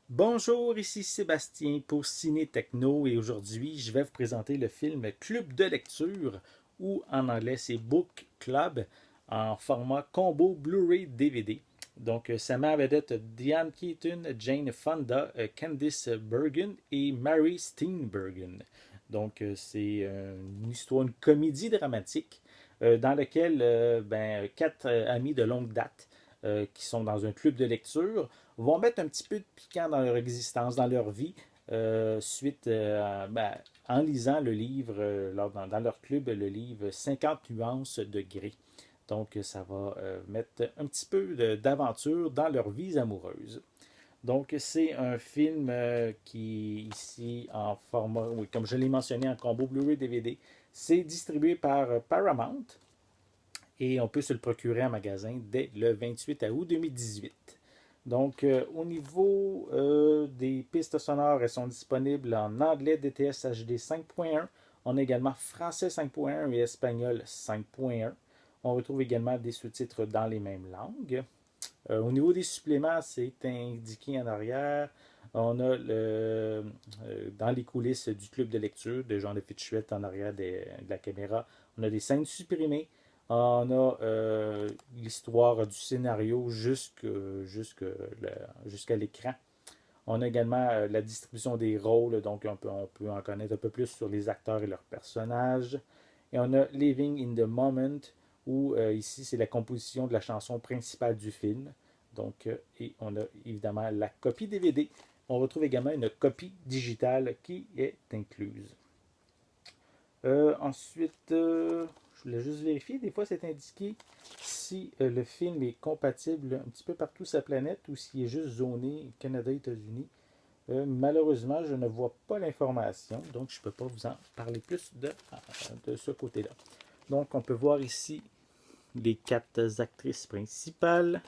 Bonjour, ici Sébastien pour Ciné Techno et aujourd'hui je vais vous présenter le film Club de lecture ou en anglais c'est Book Club en format combo Blu-ray DVD. Donc ça met en vedette Diane Keaton, Jane Fonda, Candice Bergen et Mary Steenburgen. Donc c'est une histoire, une comédie dramatique dans laquelle quatre amis de longue date qui sont dans un club de lecture vont mettre un petit peu de piquant dans leur existence, dans leur vie, en lisant le livre, dans leur club, le livre 50 nuances de gris. Donc, ça va mettre un petit peu d'aventure dans leurs vies amoureuses. Donc, c'est un film qui, ici, en format, oui, comme je l'ai mentionné, en combo Blu-ray DVD, c'est distribué par Paramount et on peut se le procurer en magasin dès le 28 août 2018. Donc, au niveau des pistes sonores, elles sont disponibles en anglais DTS HD 5.1. On a également français 5.1 et espagnol 5.1. On retrouve également des sous-titres dans les mêmes langues. Au niveau des suppléments, c'est indiqué en arrière. On a dans les coulisses du club de lecture, de Jean de Fitzgerald en arrière de la caméra, on a des scènes supprimées. On a l'histoire du scénario jusqu'à l'écran. On a également la distribution des rôles, donc on peut en connaître un peu plus sur les acteurs et leurs personnages. Et on a Living in the Moment, où ici c'est la composition de la chanson principale du film. Donc, et on a évidemment la copie DVD. On retrouve également une copie digitale qui est incluse. Ensuite, je voulais juste vérifier, des fois c'est indiqué si le film est compatible un petit peu partout sur la planète ou s'il est juste zoné Canada-États-Unis. Malheureusement, je ne vois pas l'information, donc je ne peux pas vous en parler plus de ce côté-là. Donc, on peut voir ici les quatre actrices principales.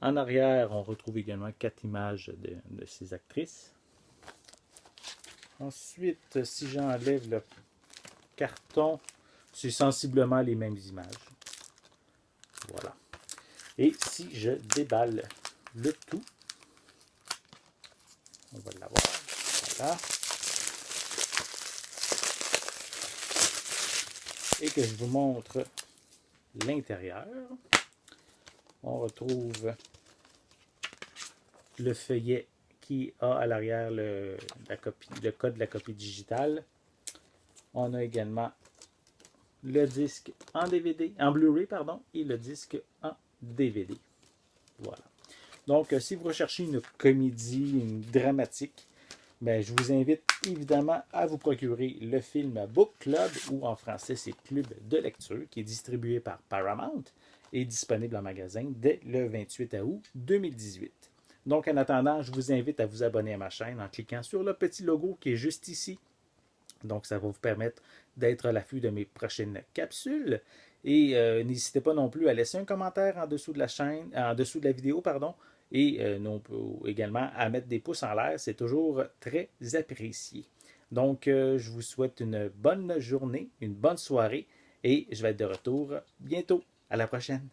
En arrière, on retrouve également quatre images de ces actrices. Ensuite, si j'enlève le carton, c'est sensiblement les mêmes images. Voilà. Et si je déballe le tout, on va l'avoir. Voilà. Et que je vous montre l'intérieur, on retrouve le feuillet qui a à l'arrière le code de la copie digitale. On a également le disque en DVD, en Blu-ray, pardon, et le disque en DVD. Voilà. Donc, si vous recherchez une comédie, une dramatique, ben, je vous invite évidemment à vous procurer le film Book Club, ou en français c'est Club de lecture, qui est distribué par Paramount et disponible en magasin dès le 28 août 2018. Donc, en attendant, je vous invite à vous abonner à ma chaîne en cliquant sur le petit logo qui est juste ici. Donc, ça va vous permettre d'être à l'affût de mes prochaines capsules. Et n'hésitez pas non plus à laisser un commentaire en dessous de la chaîne, en dessous de la vidéo, pardon. Et on peut également à mettre des pouces en l'air, c'est toujours très apprécié. Donc, je vous souhaite une bonne journée, une bonne soirée et je vais être de retour bientôt. À la prochaine.